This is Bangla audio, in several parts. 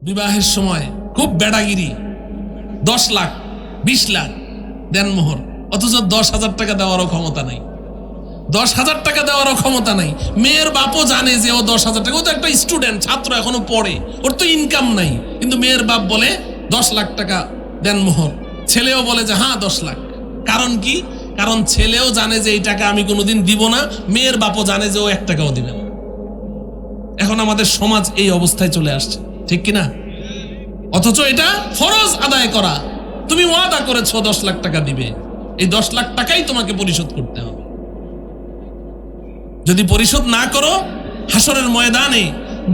বিবাহের সময় খুব বেড়াগিরি, 10 লাখ 20 লাখ দেন মোহর, অথচ 10,000 টাকা দেওয়ারও ক্ষমতা নাই। 10,000 টাকা দেওয়ারও ক্ষমতা নাই। মেয়ের বাপও জানে যে ও 10,000 টাকা, ও তো একটা স্টুডেন্ট, ছাত্র, এখনো পড়ে, ওর তো ইনকাম নাই, কিন্তু মেয়ের বাপ বলে 10 লাখ টাকা দেন মোহর। ছেলেও বলে যে হ্যাঁ 10 লাখ। কারণ কি? কারণ ছেলেও জানে যে এই টাকা আমি কোনোদিন দিব না, মেয়ের বাপও জানে যে ও 1 টাকাও দিবে না। এখন আমাদের সমাজ এই অবস্থায় চলে আসছে, ঠিক কিনা? অথচ এটা ফরজ আদায় করা। তুমি ওয়াদা করেছো 10 লাখ টাকা দিবে, এই 10 লাখ টাকাই তোমাকে পরিশোধ করতে হবে। যদি পরিশোধ না করো, হাসরের ময়দানে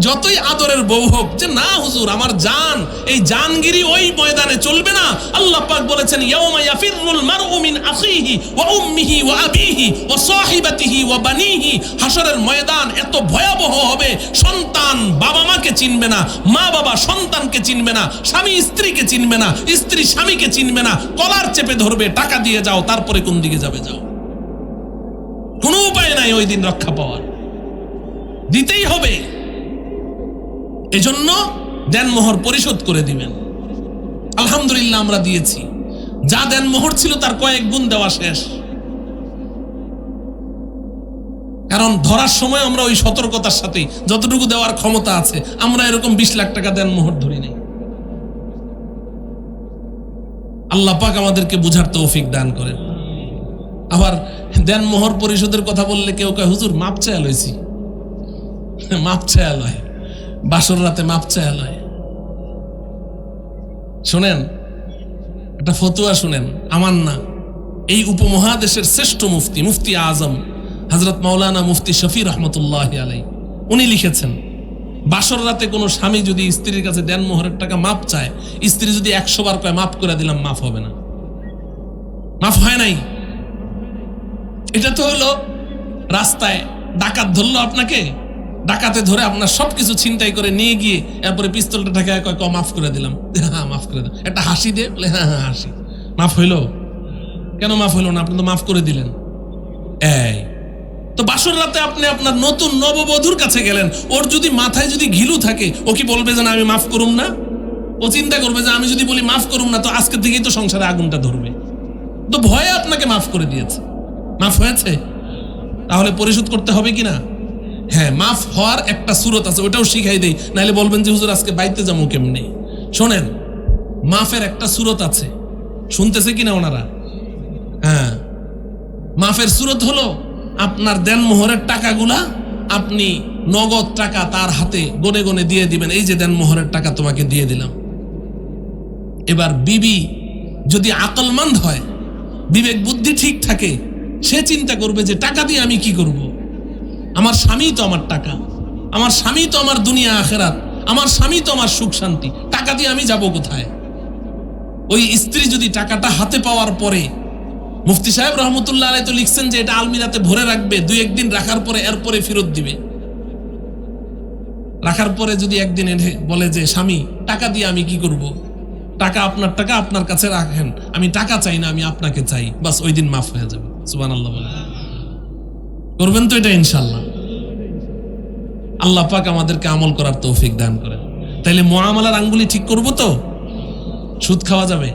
যতই আদরের বউ হোক, যে না হুজুর আমার জান, এই জানগিরি ওই ময়দানে চলবে না। আল্লাহ পাক বলেছেন ইয়াউমা ইয়াফিরুল মারউ মিন আখিহি ওয়া উম্মিহি ওয়া আবিহি ওয়া সাহিবাতিহি ওয়া বানিহি। হাসরের ময়দান এত ভয়াবহ হবে, সন্তান বাবা মাকে চিনবে না, মা বাবা সন্তানকে চিনবে না, স্বামী স্ত্রীকে চিনবে না, স্ত্রী স্বামীকে চিনবে না, কলার চেপে ধরবে, টাকা দিয়ে যাও, তারপরে কোন দিকে যাবে যাও। কোনো উপায় নাই ওই দিন রক্ষা পাওয়ার, দিতেই হবে। এজন্য দেনমোহর পরিশোধ করে দিবেন। আলহামদুলিল্লাহ আমরা দিয়েছি, যা দেনমোহর ছিল তার কয়েক গুণ দেওয়া শেষ। কারণ ধরার সময় আমরা ওই সতর্কতার সাথে যতটুকু দেওয়ার ক্ষমতা আছে, আমরা এরকম 20 লাখ টাকা দেনমোহর ধরি নাই। আল্লাহ পাক আমাদেরকে বুঝার তৌফিক দান করেন। আবার দেনমোহর পরিশোধের কথা বললে কেউ কয় হুজুর মাপ চায়া লইছি। মাপ চায়া লয়, বাসর রাতে মাপ চায়া লয়। শোনেন একটা ফতুয়া, শুনেন, আমার না, এই উপমহাদেশের শ্রেষ্ঠ মুফতি, মুফতি আজম হযরত মাওলানা মুফতি শফি রহমতুল্লাহি আলাইহি, উনি লিখেছেন বাসর রাতে কোনো স্বামী যদি স্ত্রীর কাছে দেনমোহরের টাকা মাপ চায়, স্ত্রী যদি 100 বার কয় মাফ করে দিলাম, মাফ হবে না, মাফ হয় নাই। এটা তো হলো রাস্তায় ডাকাত ধরলো আপনাকে, ডাকাতে ধরে আপনার সবকিছু ছিনতাই করে নিয়ে গিয়ে এরপরে পিস্তলটা ঠেকায় কয় মাফ করে দিলাম, হ্যাঁ মাফ করে দিলাম, একটা হাসি দে, বলে হ্যাঁ হ্যাঁ হাসি, মাফ হইলো? কেন মাফ হইলো না? আপনি তো মাফ করে দিলেন। এই তো বাসর রাতে আপনি আপনার নতুন নববধূর কাছে গেলেন, ওর যদি মাথায় যদি ঘিলু থাকে, ও কি বলবে যে না আমি মাফ করুম না? ও চিন্তা করবে যে আমি যদি বলি মাফ করুম না, তো আজকে থেকেই তো সংসারে আগুনটা ধরবে। তো ভয়ে আপনাকে মাফ করে দিয়েছে, মাফ হয়েছে, তাহলে পরিশোধ করতে হবে কিনা? হ্যাঁ, মাফ হওয়ার একটা সূরত আছে, ওটাও শিখাই দেই, নাহলে বলবেন যে হুজুর আজকে বাইতে যাবো কেমনে। শোনেন, মাফের একটা সূরত আছে, শুনতেছে কিনা ওনারা? হ্যাঁ, মাফের সূরত হলো আপনার দেনমোহরের টাকাগুলা আপনি নগদ টাকা তার হাতে গনে গনে দিয়ে দিবেন, এই যে দেনমোহরের টাকা তোমাকে দিয়ে দিলাম। এবার বিবি যদি আকলমন্দ হয়, বিবেক বুদ্ধি ঠিক থাকে, সে চিন্তা করবে যে টাকা দিয়ে আমি কি করব? আমার স্বামী তো আমার টাকা, আমার স্বামী তো আমার দুনিয়া আখেরাত, আমার স্বামী তো আমার সুখ শান্তি, টাকা দিয়ে আমি যাব কোথায়? ওই স্ত্রী যদি টাকাটা হাতে পাওয়ার পরে, মুফতি সাহেব রহমতুল্লাহ আলাইহি তো লিখছেন যে এটা আলমিরাতে ভরে রাখবে, 2-1 দিন রাখার পরে এরপরে ফেরত দিবে। রাখার পরে যদি একদিন এনে বলে যে স্বামী টাকা দিয়ে আমি কি করব? টাকা আপনার টাকা, আপনার কাছে রাখেন, আমি টাকা চাই না, আমি আপনাকে চাই, বাস ওই দিন মাফ হয়ে যাবে। সুবহানাল্লাহ বলে করবেন তো এটা ইনশাআল্লাহ। আল্লাহ পাক আমাদেরকে আমল করার তৌফিক দান করেন। তাইলে মুআমালার আঙ্গুলি ঠিক করব তো? সুদ খাওয়া যাবে?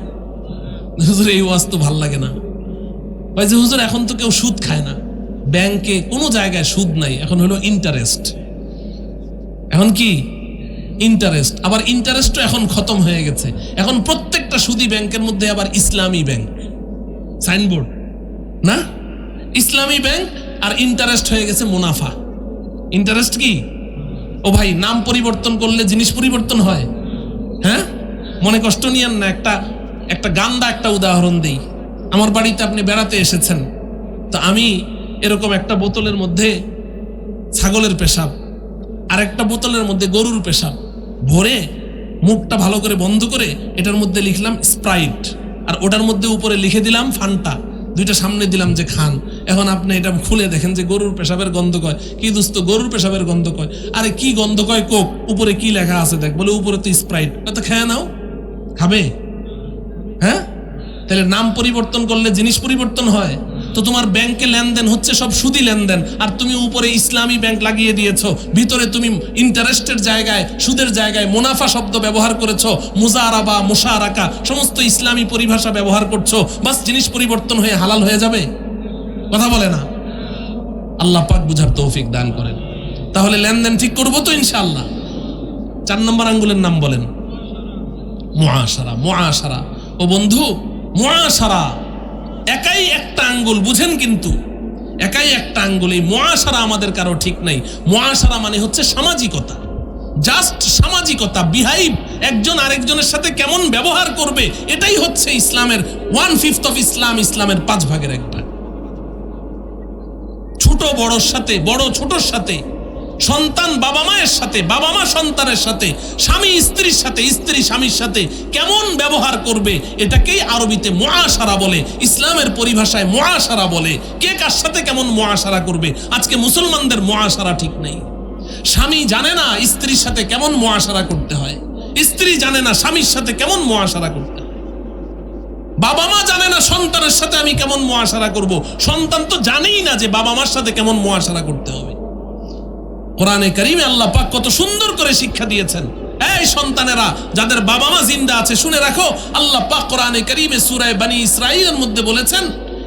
হুজুর এই ওয়াজ তো ভাল লাগে না। ভাই যে হুজুর এখন তো কেউ সুদ খায় না, ব্যাংকে কোনো জায়গায় সুদ নাই, এখন হলো ইন্টারেস্ট। এখন কি ইন্টারেস্ট, আবার ইন্টারেস্টও এখন খতম হয়ে গেছে। এখন প্রত্যেকটা সুদী ব্যাংকের মধ্যে আবার ইসলামী ব্যাংক সাইনবোর্ড, না ইসলামী ব্যাংক, আর ইন্টারেস্ট হয়ে গেছে মুনাফা। ইন্টারেস্ট কি? ও ভাই, নাম পরিবর্তন করলে জিনিস পরিবর্তন হয়? হ্যাঁ, মনে কষ্ট নিয়েন না। একটা গান্দা একটা উদাহরণ দেই। আমার বাড়িতে আপনি বেড়াতে এসেছেন, তো আমি এরকম একটা বোতলের মধ্যে ছাগলের পেশাব আর একটা বোতলের মধ্যে গরুর পেশাব ভরে মুখটা ভালো করে বন্ধ করে এটার মধ্যে লিখলাম স্প্রাইট, আর ওটার মধ্যে উপরে লিখে দিলাম ফান্টা, দুইটা সামনে দিলাম যে খান। এখন আপনি এটা খুলে দেখেন যে গরুর পেশাবের গন্ধ কয়। কি দোস্ত, গরুর পেশাবের গন্ধ কয়? আরে কি গন্ধ কয়? কোক। উপরে কি লেখা আছে দেখ, বলে উপরে তো স্প্রাইট। তো খেয়ে নাও, খাবে? হ্যাঁ, তাহলে নাম পরিবর্তন করলে জিনিস পরিবর্তন হয়? তো তোমার ব্যাংকে লেনদেন হচ্ছে সব সুদি লেনদেন, আর তুমি উপরে ইসলামী ব্যাংক লাগিয়ে দিয়েছো, ভিতরে তুমি ইন্টারেস্টের জায়গায় সুদের জায়গায় মুনাফা শব্দ ব্যবহার করেছো, মুজারাবা মুশারাকা সমস্ত ইসলামী পরিভাষা ব্যবহার করছো, বাস জিনিস পরিবর্তন হয়ে হালাল হয়ে যাবে? কথা বলে না। আল্লাহ পাক বুঝার তৌফিক দান করেন। তাহলে লেনদেন ঠিক করবো তো ইনশাআল্লাহ। 4 নম্বর আঙ্গুলের নাম বলেন, মুআশারা। মুআশারা ও বন্ধু, মুআশারা একাই একটা আঙ্গুল, বুঝেন কিন্তু একাই একটা আঙ্গুল। এই মুআশারা আমাদের কারো ঠিক নাই। মুআশারা মানে হচ্ছে সামাজিকতা, জাস্ট সামাজিকতা, বিহাইভ, একজন আরেকজনের সাথে কেমন ব্যবহার করবে, এটাই হচ্ছে ইসলামের 1/5 অফ ইসলাম, ইসলামের 5 ভাগের 1 ভাগ। ছোট বড়র সাথে, বড় ছোটর সাথে, সন্তান বাবা মায়ের সাথে, বাবা মা সন্তানের সাথে, স্বামী স্ত্রীর সাথে, স্ত্রী স্বামীর সাথে কেমন ব্যবহার করবে, এটাকেই আরবিতে মুআশারা বলে, ইসলামের পরিভাষায় মুআশারা বলে। কে কার সাথে কেমন মুআশারা করবে। আজকে মুসলমানদের মুআশারা ঠিক নেই। স্বামী জানে না স্ত্রীর সাথে কেমন মুআশারা করতে হয়, স্ত্রী জানে না স্বামীর সাথে কেমন মুআশারা করতে হয়, বাবা মা জানে না সন্তানের সাথে আমি কেমন মুআশারা করব, সন্তান তো জানেই না যে বাবা মার সাথে কেমন মুআশারা করতে হবে। কোরআনে কারিমে আল্লাহ পাক কত সুন্দর করে শিক্ষা দিয়েছেন। এই সন্তানেরা যাদের বাবা মা জিন্দা আছে, শুনে রাখো, আল্লাহ পাক কোরআনে কারিমে সূরা বনী ইসরাঈলের মধ্যে বলেছেন,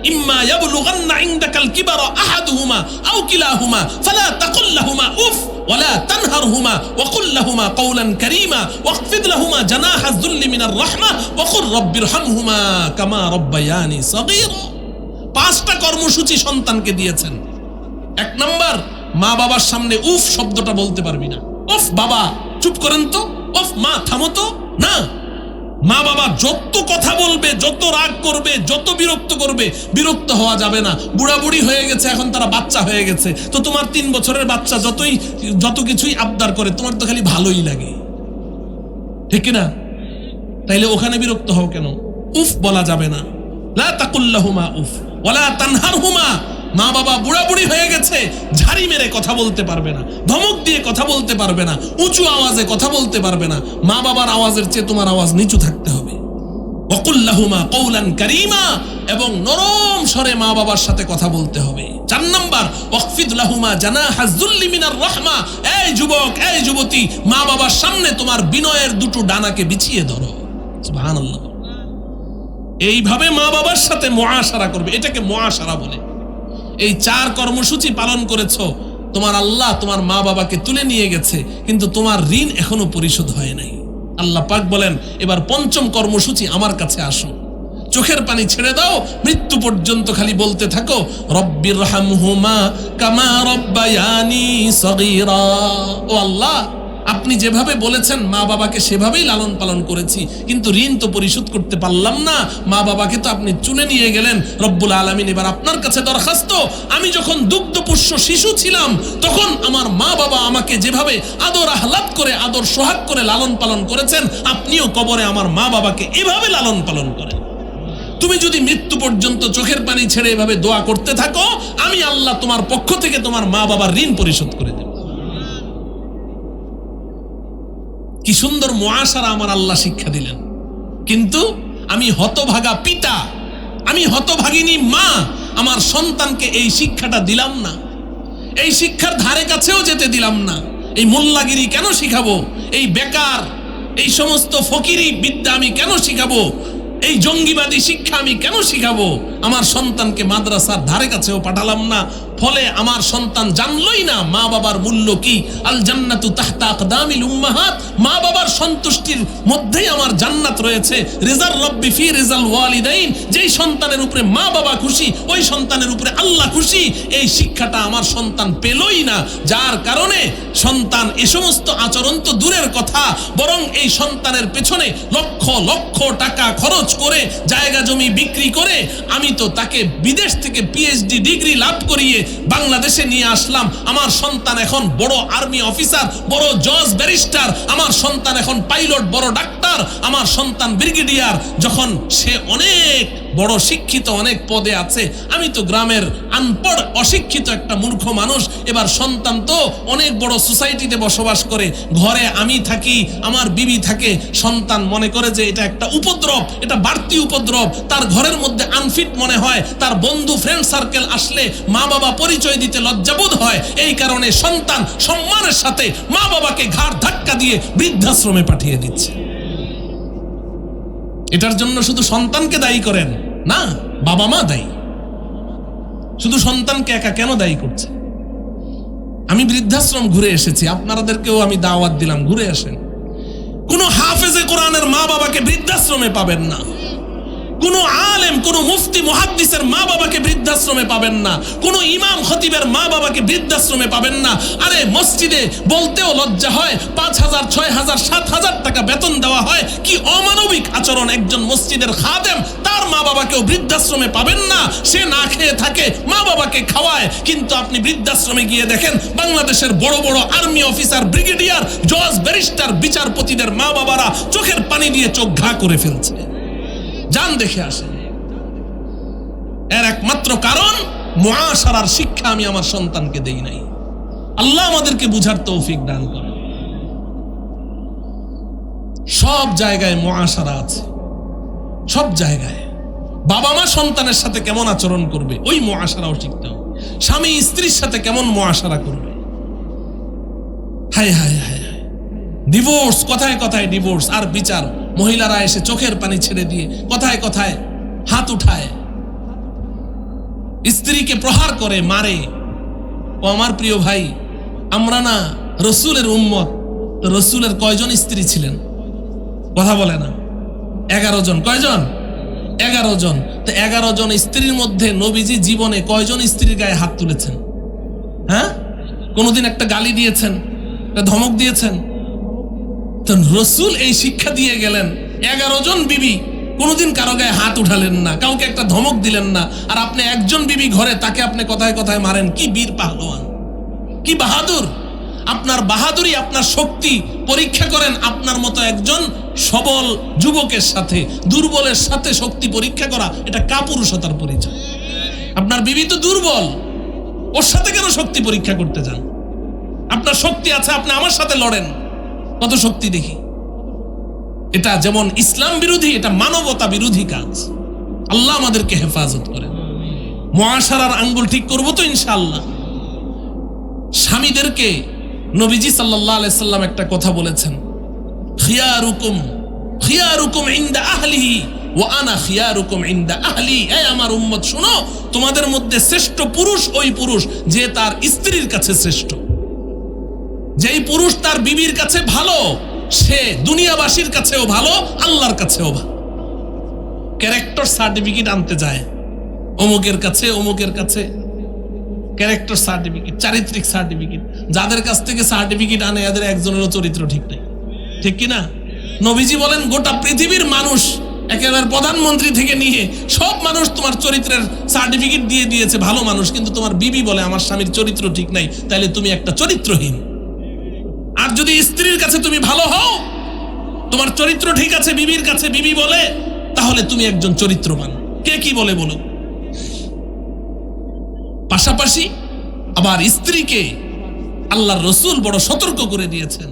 ইম্মা ইয়াবলুগান্না ইনদাকাল কিবারা আহাদুহুমা আও কিলাহুমা ফালা তাকুল লাহুমা উফ ওয়ালা তানহারহুমা ওয়া কুল লাহুমা কওলান কারীমা ওয়াখফিদ লাহুমা জানাহা যুল্লি মিনার রাহমা ওয়া কুর রাব্বিরহামহুমা কামা রাব্বায়ানি সগীরা। 5টা কর্মসূচি সন্তানকে দিয়েছেন। 1 নাম্বার, মা বাবার সামনে উফ শব্দটা বলতে পারবি না। উফ বাবা, চুপ করেন তো। উফ মা, থামো তো। না, মা বাবা যত কথা বলবে, যত রাগ করবে, যত বিরক্ত করবে, বিরক্ত হওয়া যাবে না। বুড়া বুড়ি হয়ে গেছে, এখন তারা বাচ্চা হয়ে গেছে, তো তোমার 3 বছরের বাচ্চা যত কিছুই আবদার করে, তোমার তো খালি ভালোই লাগে, ঠিক না? তাইলে ওখানে বিরক্ত হও কেন? উফ বলা যাবে না। লা তাকুল লাহুমা উফ ওয়ালা তানহারহুমা। মা বাবা বুড়া বুড়ি হয়ে গেছে, ঝাড়ি মেরে কথা বলতে পারবে না, ধমক দিয়ে কথা বলতে পারবে না, উঁচু আওয়াজে কথা বলতে পারবে না। মা বাবার আওয়াজের চেয়ে তোমার আওয়াজ নিচু থাকতে হবে। ওয়াকুল লাহুমা কওলান কারীমা, এবং নরম স্বরে মা বাবার সাথে কথা বলতে হবে। 4 নাম্বার, ওয়াখফিদ লাহুমা জানাহা যুল্লি মিনার রাহমা। এই যুবক, এই যুবতী, মা বাবার সামনে তোমার বিনয়ের 2টো ডানাকে বিছিয়ে ধরো। সুবহানাল্লাহ। এইভাবে মা বাবার সাথে মুআশারা করবে, এটাকে মুআশারা বলে। এই 4 কর্মসূচি পালন করেছো, তোমার আল্লাহ তোমার মা বাবাকে তুলে নিয়ে গেছে, কিন্তু তোমার ঋণ এখনো পরিশোধ হয় নাই। আল্লাহ পাক বলেন, এবার 5ম কর্মসূচি, আমার কাছে আসো, চোখের পানি ছেড়ে দাও, মৃত্যু পর্যন্ত খালি বলতে থাকো, রব্বিরহামহুমা কামা রব্বায়ানি সগীরা। ও আল্লাহ, আপনি যেভাবে বলেছেন মা বাবাকে সেভাবেই লালন পালন করেছি, কিন্তু ঋণ তো পরিশোধ করতে পারলাম না। মা বাবাকে তো আপনি চুনে নিয়ে গেলেন, রব্বুল আলামিন এবার আপনার কাছে দরখাস্ত, আমি যখন দুগ্ধপুষ্য শিশু ছিলাম, তখন আমার মা বাবা আমাকে যেভাবে আদর আহ্লাদ করে, আদর সোহাগ করে লালন পালন করেছেন, আপনিও কবরে আমার মা বাবাকে এভাবে লালন পালন করেন। তুমি যদি মৃত্যু পর্যন্ত চোখের পানি ছেড়ে এভাবে দোয়া করতে থাকো, আমি আল্লাহ তোমার পক্ষ থেকে তোমার মা বাবার ঋণ পরিশোধ করে দেব। কি সুন্দর মুআশারা আমার আল্লাহ শিক্ষা দিলেন। কিন্তু আমি হতভাগা পিতা, আমি হতভাগিনী মা, আমার সন্তানকে এই শিক্ষাটা দিলাম না, এই শিক্ষার ধারে কাছেও যেতে দিলাম না। এই মোল্লাগিরি কেন শিখাবো? এই বেকার, এই সমস্ত ফকিরি বিদ্যা আমি কেন শিখাবো? এই জঙ্গিবাদী শিক্ষা আমি কেন শিখাবো? আমার সন্তানকে মাদ্রাসার ধারে কাছেও পাঠালাম না। ফলে আমার সন্তান জানলই না মা বাবার মূল্য কি। আল জান্নাতু তাহতা আকদামিল উম্মাহাত, মা বাবার সন্তুষ্টির মধ্যেই আমার জান্নাত রয়েছে। রিজাল রব্বি ফি রিজাল ওয়ালিদাইন, যেই সন্তানের উপরে মা বাবা খুশি, ওই সন্তানের উপরে আল্লাহ খুশি। এই শিক্ষাটা আমার সন্তান পেলই না, যার কারণে সন্তান এ সমস্ত আচরণ তো দূরের কথা, বরং এই সন্তানের পেছনে লক্ষ লক্ষ টাকা খরচ করে, জায়গা জমি বিক্রি করে, আমি তো তাকে বিদেশ থেকে PhD ডিগ্রি লাভ করিয়ে বাংলাদেশে নিয়ে আসলাম। আমার সন্তান এখন বড় আর্মি অফিসার, বড় জজ ব্যারিস্টার, আমার সন্তান এখন পাইলট, বড় ডাক্তার, আমার সন্তান ব্রিগেডিয়ার। যখন সে অনেক বড় শিক্ষিত, অনেক পদে আছে, আমি তো গ্রামের আনপড় অশিক্ষিত একটা মূর্খ মানুষ। এবার সন্তান তো অনেক বড় সোসাইটিতে বসবাস করে, ঘরে আমি থাকি, আমার বিবি থাকে। সন্তান মনে করে যে এটা একটা উপদ্রব, এটা বাড়তি উপদ্রব, তার ঘরের মধ্যে আনফিট মনে হয়, তার বন্ধু ফ্রেন্ড সার্কেল আসলে মা বাবা পরিচয় দিতে লজ্জাবোধ হয়। এই কারণে সন্তান সম্মানের সাথে মা বাবাকে ঘাড় ধাক্কা দিয়ে বৃদ্ধাশ্রমে পাঠিয়ে দিচ্ছে। এটার জন্য শুধু সন্তানকে দায়ী করেন না, বাবা মা দায়ী। শুধু সন্তানকে একা কেন দায়ী করছে? আমি বৃদ্ধাশ্রম ঘুরে এসেছি, আপনাদেরকেও আমি দাওয়াত দিলাম, ঘুরে আসেন। কোন হাফেজে কোরআনের মা বাবাকে বৃদ্ধাশ্রমে পাবেন না, কোন আলেম, কোন মুফতি মুহাদ্দিসের মা বাবাকে বৃদ্ধাশ্রমে পাবেন না, কোন ইমাম খতিবের মা বাবাকে বৃদ্ধাশ্রমে পাবেন না। আরে মসজিদে বলতেও লজ্জা হয়, 5,000, 6,000, 7,000 টাকা বেতন দেওয়া হয়। কি অমানবিক আচরণ! একজন মসজিদের খাদেম, তার মা বাবাকেও বৃদ্ধাশ্রমে পাবেন না। সে না খেয়ে থাকে, মা বাবাকে খাওয়ায়। কিন্তু আপনি বৃদ্ধাশ্রমে গিয়ে দেখেন বাংলাদেশের বড় বড় আর্মি অফিসার, ব্রিগেডিয়ার, জজ, ব্যারিস্টার, বিচারপতিদের মা বাবারা চোখের পানি দিয়ে চোখ ঘা করে ফেলছে। যান দেখে আসেন। এর একমাত্র কারণ মুআশারার শিক্ষা আমি আমার সন্তানকে দেই নাই। আল্লাহ আমাদেরকে বুঝার তৌফিক দান করেন। সব জায়গায় মুআশারা আছে, সব জায়গায়। বাবা মা সন্তানের সাথে কেমন আচরণ করবে, ওই মুআশারাও শিখতে হবে। স্বামী স্ত্রীর সাথে কেমন মুআশারা করবে। হায় হায় হায়, ডিভোর্স, কথায় কথায় ডিভোর্স আর বিচার। মহিলারা এসে চোখের পানি ছেড়ে দিয়ে কথায় কথায় হাত উঠায়, স্ত্রীকে প্রহার করে, মারে। ও আমার প্রিয় ভাই, আমরা না রসুলের উম্মত? তো রসুলের কয়জন স্ত্রী ছিলেন? কথা বলে না। 11 জন। কয়জন? 11 জন। তো 11 জন স্ত্রীর মধ্যে নবীজি জীবনে কয়জন স্ত্রীর গায়ে হাত তুলেছেন? হ্যাঁ, কোনদিন একটা গালি দিয়েছেন, একটা ধমক দিয়েছেন? তো রসুল এই শিক্ষা দিয়ে গেলেন। 11 জন বিবি, কোনদিন কারো গায়ে হাত উঠালেন না, কাউকে একটা ধমক দিলেন না। আর আপনি একজন বিবি ঘরে, তাকে আপনি কথায় কথায় মারেন। কি বীর পাহলোয়ান, কি বাহাদুর! আপনার বাহাদুরি, আপনার শক্তি পরীক্ষা করেন আপনার মতো একজন সবল যুবকের সাথে। দুর্বলের সাথে শক্তি পরীক্ষা করা, এটা কাপুরুষতার পরিচয়। আপনার বিবি তো দুর্বল, ওর সাথে কেন শক্তি পরীক্ষা করতে যান? আপনার শক্তি আছে, আপনি আমার সাথে লড়েন, কত শক্তি দেখি। এটা যেমন ইসলাম বিরোধী, এটা মানবতা বিরোধী কাজ। আল্লাহ আমাদেরকে হেফাজত করেন। মুআশারার আঙ্গুল ঠিক করবো তো ইনশাআল্লাহ। স্বামীদেরকে নবীজি সাল্লাল্লাহু আলাইহি সাল্লাম একটা কথা বলেছেন, খিয়ারুকুম ইনদা আহলিহি ওয়া আনা খিয়ারুকুম ইনদা আহলি। এই আমার উম্মত শুনো, তোমাদের মধ্যে শ্রেষ্ঠ পুরুষ ওই পুরুষ যে তার স্ত্রীর কাছে শ্রেষ্ঠ। যেই পুরুষ তার বিবির কাছে ভালো, সে দুনিয়াবাসীর কাছেও ভালো, আল্লাহর কাছেও ভালো। ক্যারেক্টার সার্টিফিকেট আনতে যায় অমুকের কাছে, অমুকের কাছে ক্যারেক্টার সার্টিফিকেট, চারিত্রিক সার্টিফিকেট। যাদের কাছ থেকে সার্টিফিকেট আনে এদের একজনেরও চরিত্র ঠিক নেই, ঠিক কিনা? নবীজি বলেন গোটা পৃথিবীর মানুষ, একেবারে প্রধানমন্ত্রী থেকে নিয়ে সব মানুষ তোমার চরিত্রের সার্টিফিকেট দিয়ে দিয়েছে, ভালো মানুষ। কিন্তু তোমার বিবি বলে আমার স্বামীর চরিত্র ঠিক নাই, তাহলে তুমি একটা চরিত্রহীন। আর যদি স্ত্রীর কাছে তুমি ভালো হও, তোমার চরিত্র ঠিক আছে, বিবির কাছে বিবি বলে, তাহলে তুমি একজন চরিত্রবান। কে কি বলে বলো। পাশাপাশি আবার স্ত্রীকে আল্লাহর রসুল বড় সতর্ক করে দিয়েছেন।